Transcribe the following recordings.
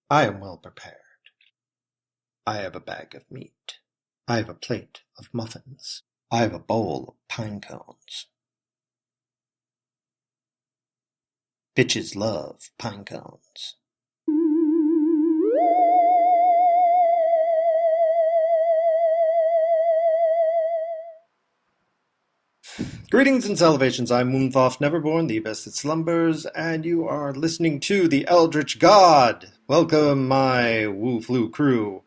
I am well prepared. I have a bag of meat. I have a plate of muffins. I have a bowl of pine cones. Bitches love pine cones. Greetings and salutations, I'm Moonfalf Neverborn, The-Abyss-That-Slumbers, and you are listening to the Eldritch God. Welcome, my Woo Flu crew.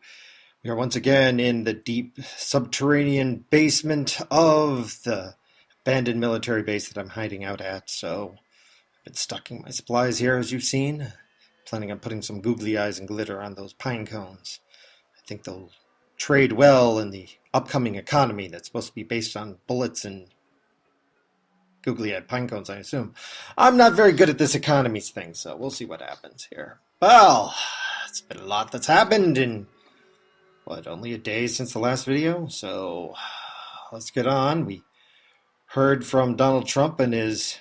We are once again in the deep subterranean basement of the abandoned military base that I'm hiding out at, so I've been stocking my supplies here, as you've seen. Planning on putting some googly eyes and glitter on those pine cones. I think they'll trade well in the upcoming economy that's supposed to be based on bullets and googly-eyed pine cones, I assume. I'm not very good at this economies thing, so we'll see what happens here. Well, it's been a lot that's happened in, only a day since the last video? So let's get on. We heard from Donald Trump and his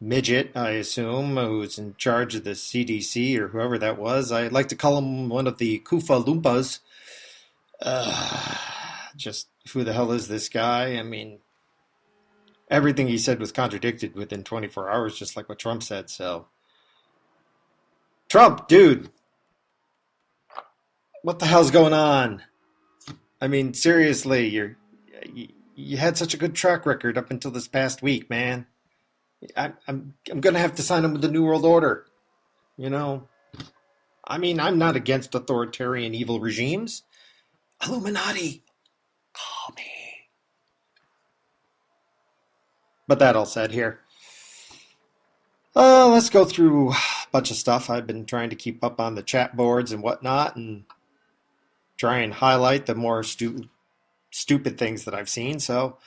midget, I assume, who's in charge of the CDC or whoever that was. I'd like to call him one of the Kufa Loompas. Just who the hell is this guy? I mean, everything he said was contradicted within 24 hours, just like what Trump said, so. Trump, dude. What the hell's going on? I mean, seriously, you had such a good track record up until this past week, man. I'm going to have to sign him with the New World Order. You know? I mean, I'm not against authoritarian evil regimes. Illuminati, call me. But that all said here. Let's go through a bunch of stuff. I've been trying to keep up on the chat boards and whatnot and try and highlight the more stupid things that I've seen. So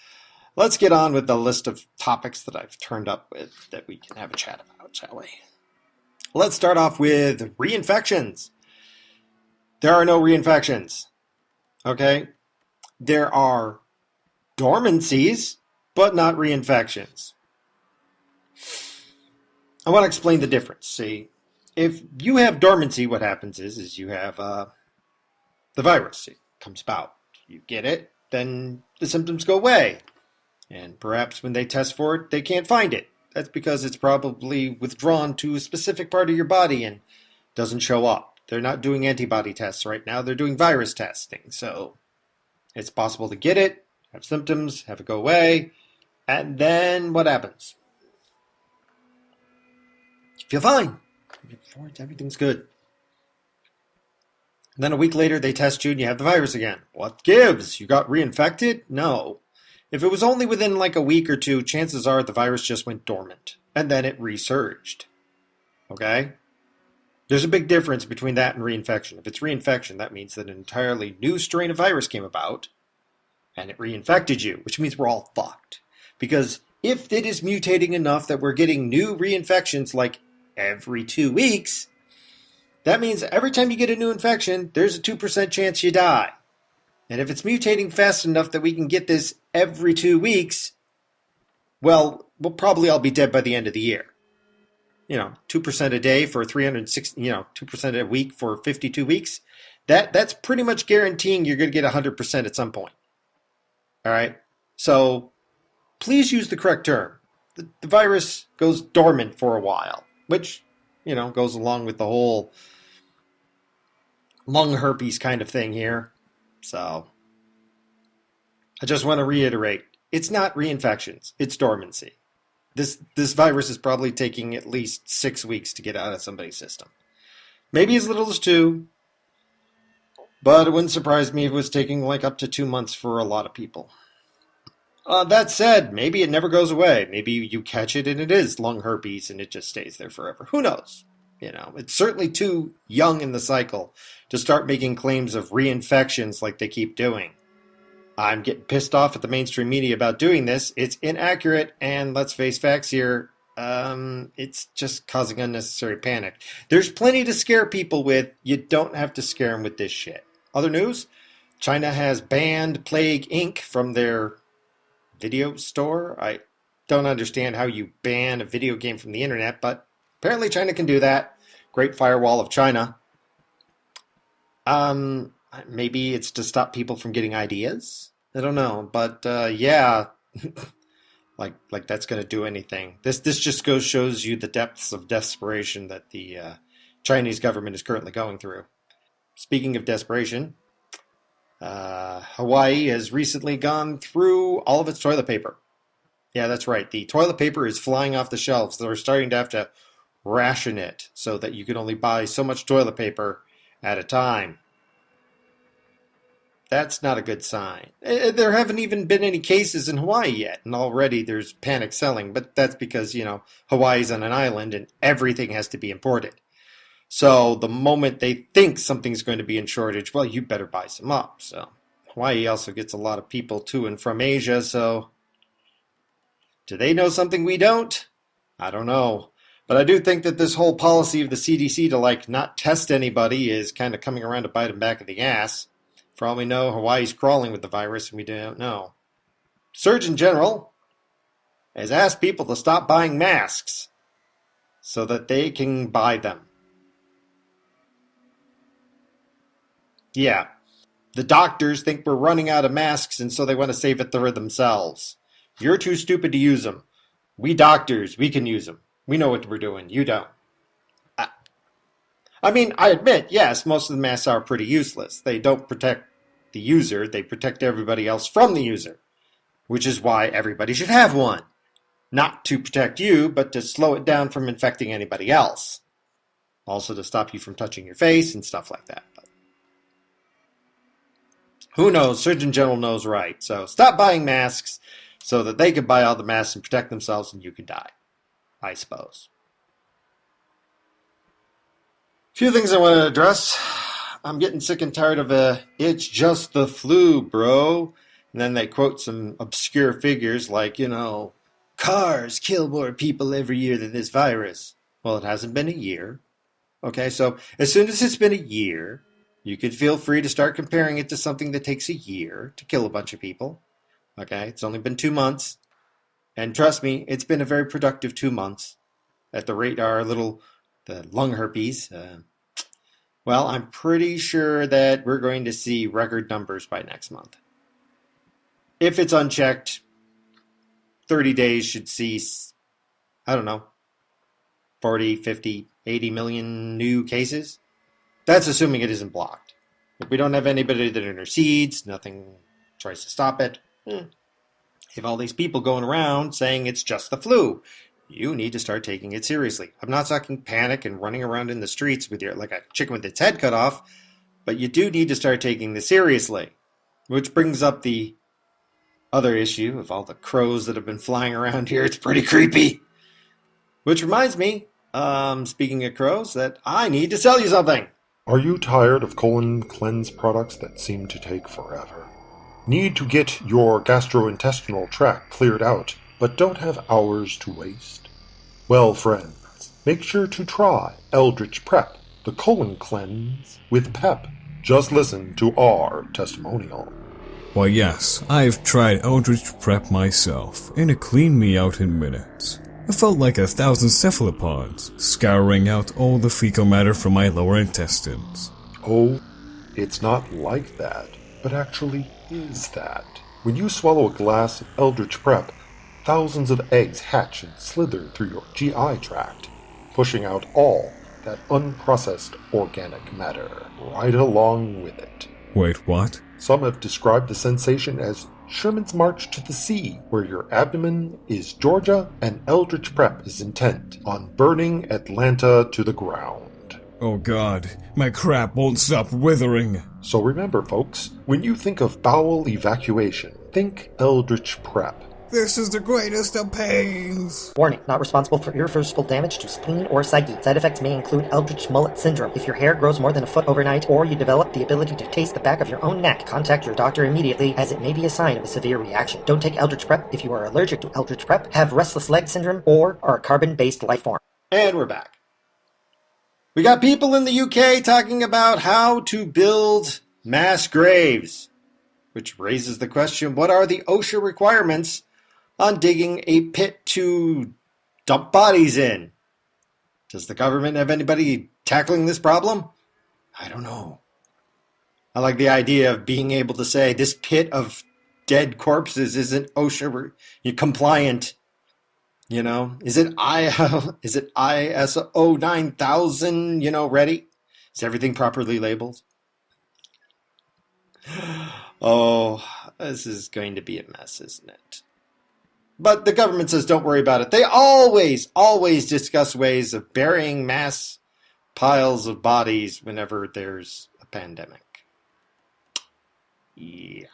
let's get on with the list of topics that I've turned up with that we can have a chat about, shall we? Let's start off with reinfections. There are no reinfections. Okay? There are dormancies, but not reinfections. I want to explain the difference. See, if you have dormancy, what happens is you have the virus. It comes about. You get it, then the symptoms go away. And perhaps when they test for it, they can't find it. That's because it's probably withdrawn to a specific part of your body and doesn't show up. They're not doing antibody tests right now. They're doing virus testing. So it's possible to get it, have symptoms, have it go away, and then what happens? You feel fine. Everything's good. And then a week later, they test you and you have the virus again. What gives? You got reinfected? No. If it was only within like a week or two, chances are the virus just went dormant. And then it resurged. Okay? There's a big difference between that and reinfection. If it's reinfection, that means that an entirely new strain of virus came about and it reinfected you, which means we're all fucked. Because if it is mutating enough that we're getting new reinfections like every 2 weeks, that means every time you get a new infection, there's a 2% chance you die. And if it's mutating fast enough that we can get this every 2 weeks, well, we'll probably all be dead by the end of the year. 2% a day for 360, 2% a week for 52 weeks. That's pretty much guaranteeing you're going to get 100% at some point. All right? So please use the correct term. The virus goes dormant for a while, which, goes along with the whole lung herpes kind of thing here. So I just want to reiterate, it's not reinfections, it's dormancy. This virus is probably taking at least 6 weeks to get out of somebody's system. Maybe as little as 2, but it wouldn't surprise me if it was taking like up to 2 months for a lot of people. That said, maybe it never goes away. Maybe you catch it and it is lung herpes and it just stays there forever. Who knows? It's certainly too young in the cycle to start making claims of reinfections like they keep doing. I'm getting pissed off at the mainstream media about doing this. It's inaccurate, and let's face facts here, it's just causing unnecessary panic. There's plenty to scare people with. You don't have to scare them with this shit. Other news, China has banned Plague Inc. from their video store. I don't understand how you ban a video game from the internet, but apparently China can do that. Great Firewall of China. Maybe it's to stop people from getting ideas. I don't know, but yeah, like that's going to do anything. This just shows you the depths of desperation that the Chinese government is currently going through. Speaking of desperation, Hawaii has recently gone through all of its toilet paper. Yeah, that's right. The toilet paper is flying off the shelves. They're starting to have to ration it so that you can only buy so much toilet paper at a time. That's not a good sign. There haven't even been any cases in Hawaii yet, and already there's panic selling, but that's because, Hawaii's on an island and everything has to be imported. So the moment they think something's going to be in shortage, well, you better buy some up. So Hawaii also gets a lot of people to and from Asia, so do they know something we don't? I don't know. But I do think that this whole policy of the CDC to not test anybody is kind of coming around to bite them back in the ass. For all we know, Hawaii's crawling with the virus and we don't know. Surgeon General has asked people to stop buying masks so that they can buy them. Yeah, the doctors think we're running out of masks and so they want to save it for themselves. You're too stupid to use them. We doctors, we can use them. We know what we're doing. You don't. I admit, yes, most of the masks are pretty useless. They don't protect the user. They protect everybody else from the user, which is why everybody should have one. Not to protect you, but to slow it down from infecting anybody else. Also to stop you from touching your face and stuff like that. But who knows? Surgeon General knows right. So stop buying masks so that they can buy all the masks and protect themselves and you can die, I suppose. Few things I want to address. I'm getting sick and tired of it's just the flu, bro. And then they quote some obscure figures like, cars kill more people every year than this virus. Well, it hasn't been a year. Okay, so as soon as it's been a year, you could feel free to start comparing it to something that takes a year to kill a bunch of people. Okay, it's only been 2 months. And trust me, it's been a very productive 2 months. At the rate the lung herpes. Well, I'm pretty sure that we're going to see record numbers by next month. If it's unchecked, 30 days should see, 40, 50, 80 million new cases. That's assuming it isn't blocked. If we don't have anybody that intercedes, nothing tries to stop it. If all these people going around saying it's just the flu, you need to start taking it seriously. I'm not talking panic and running around in the streets with like a chicken with its head cut off, but you do need to start taking this seriously. Which brings up the other issue of all the crows that have been flying around here. It's pretty creepy. Which reminds me, speaking of crows, that I need to sell you something. Are you tired of colon cleanse products that seem to take forever? Need to get your gastrointestinal tract cleared out, but don't have hours to waste? Well, friends, make sure to try Eldridge Prep, the colon cleanse with pep. Just listen to our testimonial. Why yes, I've tried Eldridge Prep myself, and it cleaned me out in minutes. I felt like 1,000 cephalopods, scouring out all the fecal matter from my lower intestines. Oh, it's not like that, but actually is that. When you swallow a glass of Eldridge Prep, thousands of eggs hatch and slither through your GI tract, pushing out all that unprocessed organic matter right along with it. Wait, what? Some have described the sensation as Sherman's March to the Sea, where your abdomen is Georgia and Eldridge Prep is intent on burning Atlanta to the ground. Oh god, my crap won't stop withering. So remember, folks, when you think of bowel evacuation, think Eldridge Prep. This is the greatest of pains. Warning, not responsible for irreversible damage to spleen or psyche. Side effects may include Eldridge mullet syndrome. If your hair grows more than a foot overnight, or you develop the ability to taste the back of your own neck, contact your doctor immediately, as it may be a sign of a severe reaction. Don't take Eldridge Prep if you are allergic to Eldridge Prep, have restless leg syndrome, or are a carbon-based life form. And we're back. We got people in the UK talking about how to build mass graves, which raises the question, what are the OSHA requirements on digging a pit to dump bodies in? Does the government have anybody tackling this problem? I don't know. I like the idea of being able to say this pit of dead corpses isn't OSHA compliant. You know, is it ISO 9000, ready? Is everything properly labeled? Oh, this is going to be a mess, isn't it? But the government says don't worry about it. They always discuss ways of burying mass piles of bodies whenever there's a pandemic. Yeah.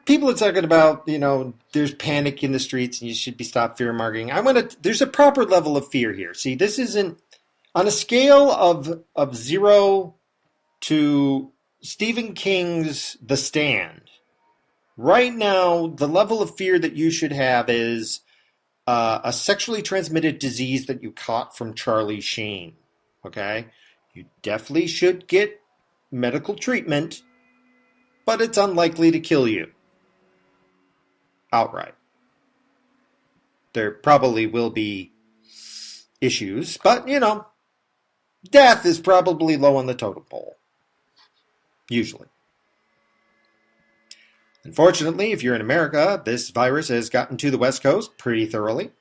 People are talking about, there's panic in the streets and you should be stopped fear-mongering. There's a proper level of fear here. See, this isn't, on a scale of 0 to Stephen King's The Stand, right now, the level of fear that you should have is a sexually transmitted disease that you caught from Charlie Sheen, okay? You definitely should get medical treatment, but it's unlikely to kill you outright. There probably will be issues, but, death is probably low on the totem pole, usually. Unfortunately, if you're in America, this virus has gotten to the West Coast pretty thoroughly.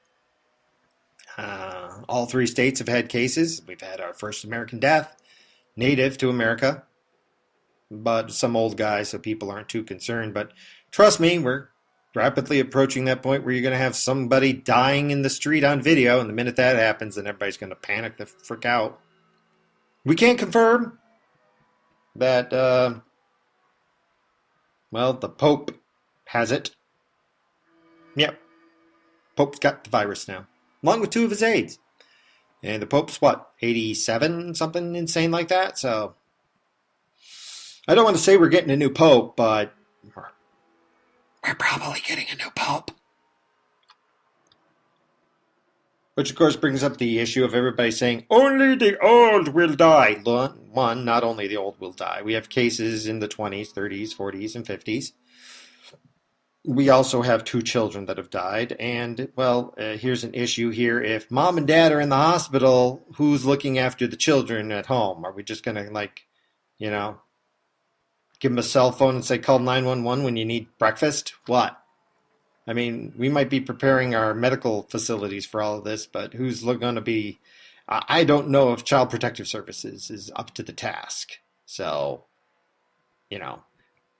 All 3 states have had cases. We've had our first American death, native to America. But some old guy, so people aren't too concerned. But trust me, we're rapidly approaching that point where you're going to have somebody dying in the street on video, and the minute that happens, then everybody's going to panic the frick out. We can't confirm that, the Pope has it. Yep. Pope's got the virus now, along with 2 of his aides. And the Pope's, 87, something insane like that? So I don't want to say we're getting a new Pope, but we're probably getting a new Pope. Which, of course, brings up the issue of everybody saying, only the old will die. One, not only the old will die. We have cases in the 20s, 30s, 40s, and 50s. We also have 2 children that have died. And, here's an issue here. If mom and dad are in the hospital, who's looking after the children at home? Are we just going to, give them a cell phone and say, call 911 when you need breakfast? What? I mean, we might be preparing our medical facilities for all of this, but who's going to be... I don't know if Child Protective Services is up to the task. So,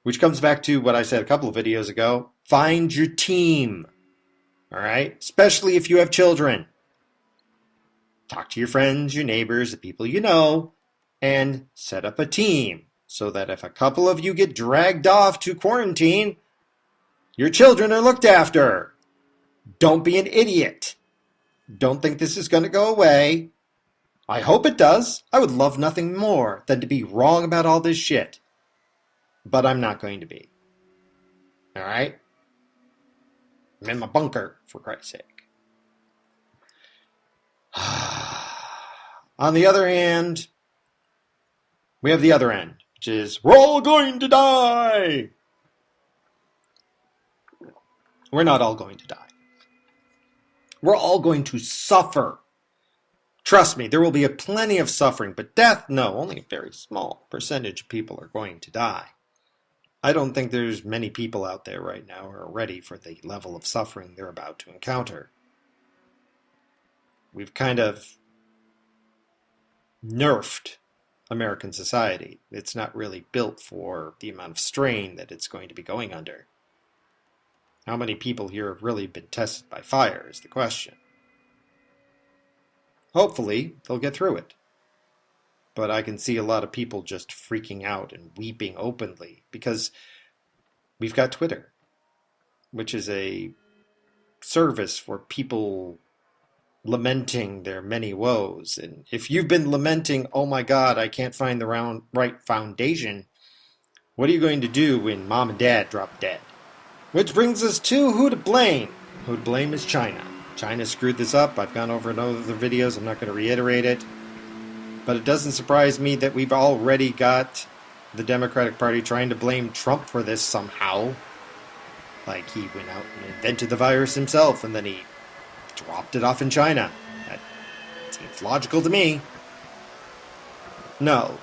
which comes back to what I said a couple of videos ago. Find your team. All right? Especially if you have children. Talk to your friends, your neighbors, the people you know, and set up a team so that if a couple of you get dragged off to quarantine, your children are looked after. Don't be an idiot. Don't think this is going to go away. I hope it does. I would love nothing more than to be wrong about all this shit. But I'm not going to be. All right? I'm in my bunker, for Christ's sake. On the other hand, we have the other end, which is, we're all going to die. We're not all going to die. We're all going to suffer. Trust me, there will be plenty of suffering, but death, no, only a very small percentage of people are going to die. I don't think there's many people out there right now who are ready for the level of suffering they're about to encounter. We've kind of nerfed American society. It's not really built for the amount of strain that it's going to be going under. How many people here have really been tested by fire is the question. Hopefully, they'll get through it. But I can see a lot of people just freaking out and weeping openly because we've got Twitter, which is a service for people lamenting their many woes. And if you've been lamenting, oh my God, I can't find the right foundation, what are you going to do when mom and dad drop dead? Which brings us to who to blame. Who to blame is China. China screwed this up. I've gone over in other videos. I'm not going to reiterate it. But it doesn't surprise me that we've already got the Democratic Party trying to blame Trump for this somehow. Like he went out and invented the virus himself and then he dropped it off in China. That Seems logical to me. No,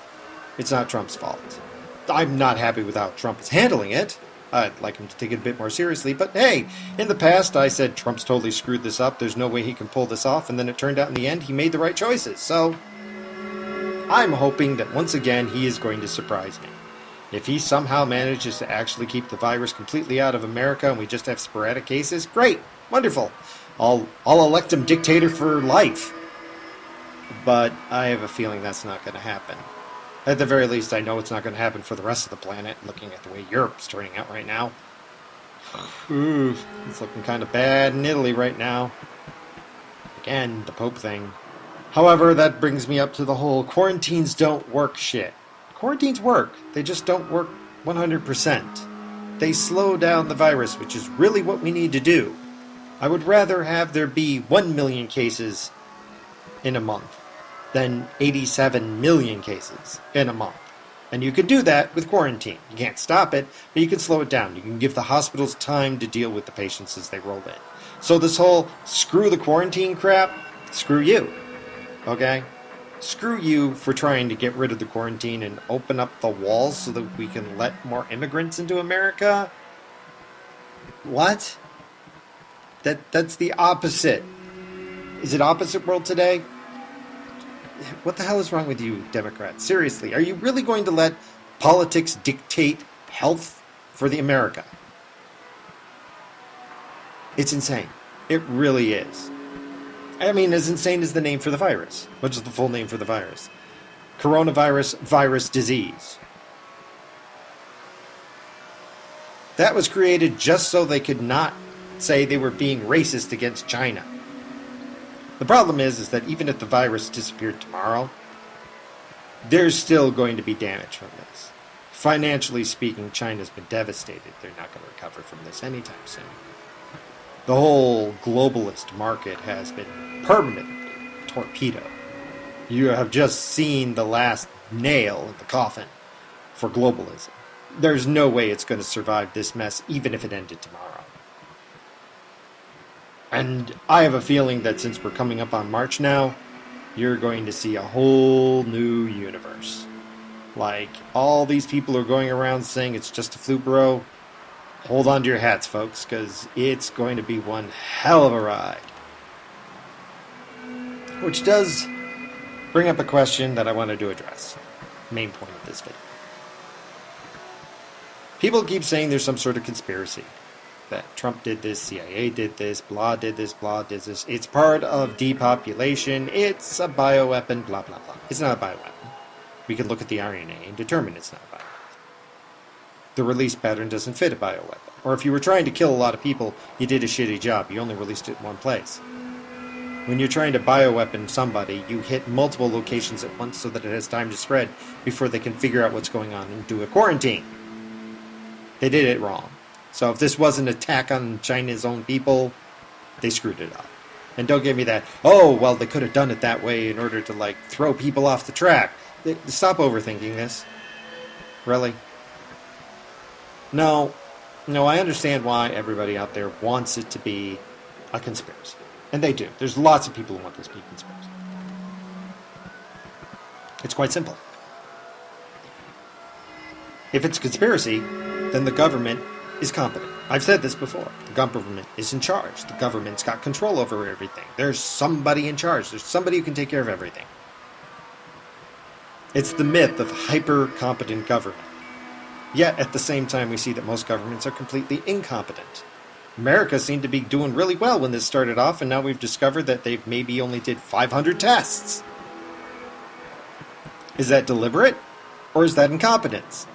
it's not Trump's fault. I'm not happy with how Trump is handling it. I'd like him to take it a bit more seriously, but hey, in the past I said Trump's totally screwed this up, there's no way he can pull this off, and then it turned out in the end he made the right choices, so I'm hoping that once again he is going to surprise me. If he somehow manages to actually keep the virus completely out of America and we just have sporadic cases, great, wonderful. I'll elect him dictator for life. But I have a feeling that's not going to happen. At the very least, I know it's not going to happen for the rest of the planet, looking at the way Europe's turning out right now. Ooh, it's looking kind of bad in Italy right now. Again, the Pope thing. However, that brings me up to the whole quarantines don't work shit. Quarantines work. They just don't work 100%. They slow down the virus, which is really what we need to do. I would rather have there be 1 million cases in a month than 87 million cases in a month. And you could do that with quarantine. You can't stop it, but you can slow it down. You can give the hospitals time to deal with the patients as they roll in. So this whole screw the quarantine crap, screw you. Okay? Screw you for trying to get rid of the quarantine and open up the walls so that we can let more immigrants into America. What? That's the opposite. Is it opposite world today? What the hell is wrong with you, Democrats? Seriously, are you really going to let politics dictate health for the America? It's insane. It really is. I mean, as insane as the name for the virus. What is the full name for the virus? Coronavirus virus disease. That was created just so they could not say they were being racist against China. The problem is that even if the virus disappeared tomorrow, there's still going to be damage from this. Financially speaking, China's been devastated. They're not going to recover from this anytime soon. The whole globalist market has been permanently torpedoed. You have just seen the last nail in the coffin for globalism. There's no way it's going to survive this mess, even if it ended tomorrow. And I have a feeling that since we're coming up on March now, you're going to see a whole new universe. Like, all these people are going around saying it's just a flu, bro. Hold on to your hats, folks, because it's going to be one hell of a ride. Which does bring up a question that I wanted to address. Main point of this video. People keep saying there's some sort of conspiracy. That Trump did this, CIA did this, blah did this, blah did this. It's part of depopulation. It's a bioweapon, blah, blah, blah. It's not a bioweapon. We can look at the RNA and determine it's not a bioweapon. The release pattern doesn't fit a bioweapon. Or if you were trying to kill a lot of people, you did a shitty job. You only released it in one place. When you're trying to bioweapon somebody, you hit multiple locations at once so that it has time to spread before they can figure out what's going on and do a quarantine. They did it wrong. So if this was an attack on China's own people, they screwed it up. And don't give me that, oh, well, they could have done it that way in order to, like, throw people off the track. Stop overthinking this. Really? No, I understand why everybody out there wants it to be a conspiracy. And they do. There's lots of people who want this to be a conspiracy. It's quite simple. If it's a conspiracy, then the government is competent. I've said this before. The government is in charge. The government's got control over everything. There's somebody in charge. There's somebody who can take care of everything. It's the myth of hyper-competent government. Yet, at the same time, we see that most governments are completely incompetent. America seemed to be doing really well when this started off, and now we've discovered that they maybe only did 500 tests. Is that deliberate? Or is that incompetence?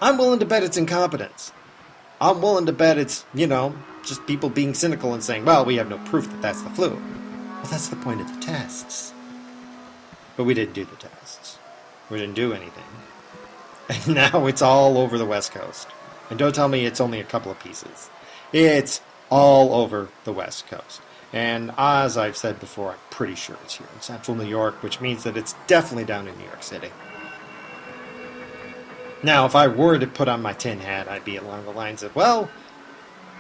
I'm willing to bet it's incompetence. I'm willing to bet it's, just people being cynical and saying, well, we have no proof that that's the flu. Well, that's the point of the tests. But we didn't do the tests. We didn't do anything. And now it's all over the West Coast. And don't tell me it's only a couple of pieces. It's all over the West Coast. And as I've said before, I'm pretty sure it's here in central New York, which means that it's definitely down in New York City. Now, if I were to put on my tin hat, I'd be along the lines of, well,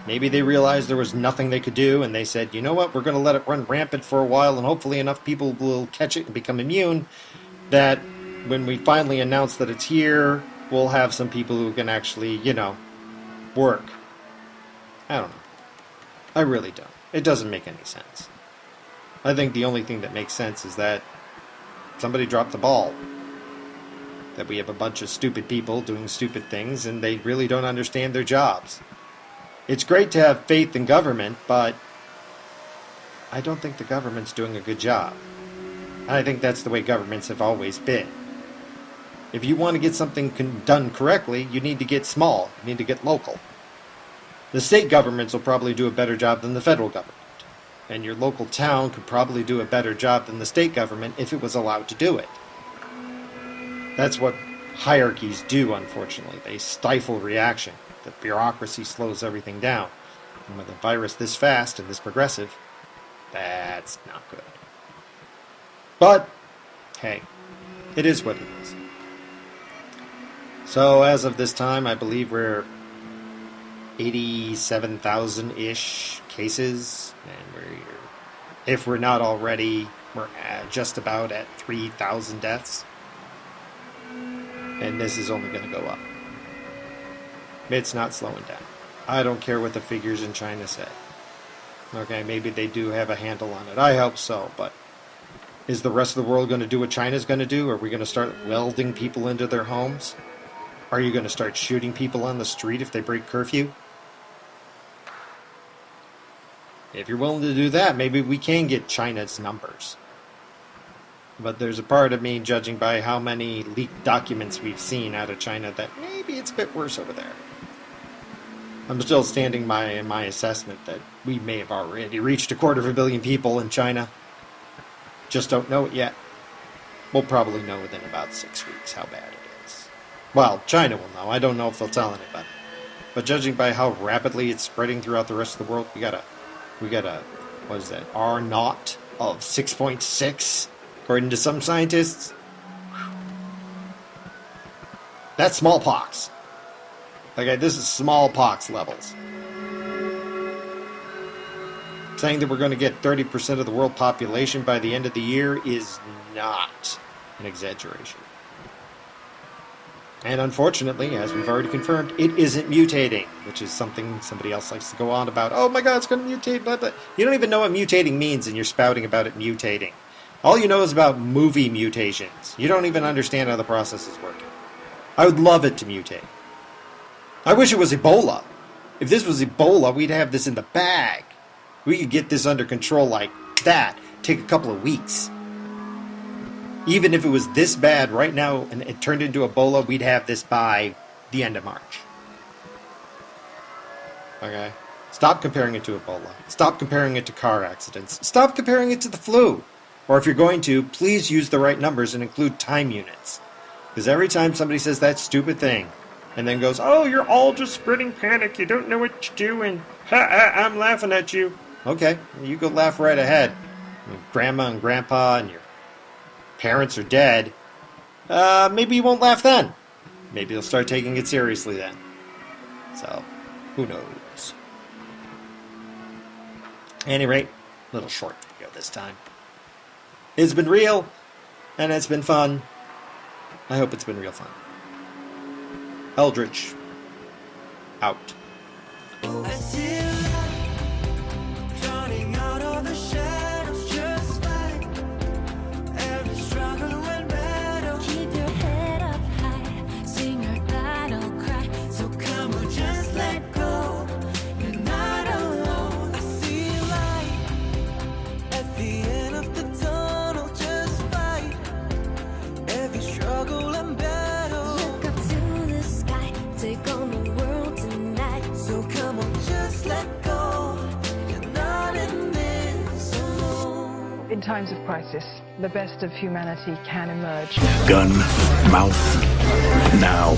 Maybe they realized there was nothing they could do, and they said, you know what, we're going to let it run rampant for a while, and hopefully enough people will catch it and become immune, that when we finally announce that it's here, we'll have some people who can actually, work. I don't know. I really don't. It doesn't make any sense. I think the only thing that makes sense is that somebody dropped the ball. That we have a bunch of stupid people doing stupid things, and they really don't understand their jobs. It's great to have faith in government, but I don't think the government's doing a good job. And I think that's the way governments have always been. If you want to get something done correctly, you need to get small. You need to get local. The state governments will probably do a better job than the federal government. And your local town could probably do a better job than the state government if it was allowed to do it. That's what hierarchies do, unfortunately. They stifle reaction. The bureaucracy slows everything down. And with a virus this fast and this progressive, that's not good. But, hey, it is what it is. So, as of this time, I believe we're 87,000-ish cases. And if we're not already, we're just about at 3,000 deaths. And this is only going to go up. It's not slowing down. I don't care what the figures in China say. Okay, maybe they do have a handle on it. I hope so, but is the rest of the world going to do what China's going to do? Are we going to start welding people into their homes? Are you going to start shooting people on the street if they break curfew? If you're willing to do that, maybe we can get China's numbers. But there's a part of me, judging by how many leaked documents we've seen out of China, that maybe it's a bit worse over there. I'm still standing in my assessment that we may have already reached 250 million people in China. Just don't know it yet. We'll probably know within about 6 weeks how bad it is. Well, China will know. I don't know if they'll tell anybody. But judging by how rapidly it's spreading throughout the rest of the world, we got a what is that, R0 of 6.6, according to some scientists. That's smallpox. Okay, this is smallpox levels. Saying that we're going to get 30% of the world population by the end of the year is not an exaggeration. And unfortunately, as we've already confirmed, it isn't mutating, which is something somebody else likes to go on about. Oh my god, it's going to mutate, blah, blah. You don't even know what mutating means, and you're spouting about it mutating. All you know is about movie mutations. You don't even understand how the process is working. I would love it to mutate. I wish it was Ebola. If this was Ebola, we'd have this in the bag. We could get this under control like that. Take a couple of weeks. Even if it was this bad right now and it turned into Ebola, we'd have this by the end of March. Okay? Stop comparing it to Ebola. Stop comparing it to car accidents. Stop comparing it to the flu. Or if you're going to, please use the right numbers and include time units. Because every time somebody says that stupid thing and then goes, oh, you're all just spreading panic, you don't know what you're doing, I'm laughing at you. Okay, you go laugh right ahead. When grandma and grandpa and your parents are dead, maybe you won't laugh then. Maybe you'll start taking it seriously then. So, who knows? At any rate, little short video this time. It's been real, and it's been fun. I hope it's been real fun. Eldridge, out. In times of crisis, the best of humanity can emerge. Gun, mouth, now.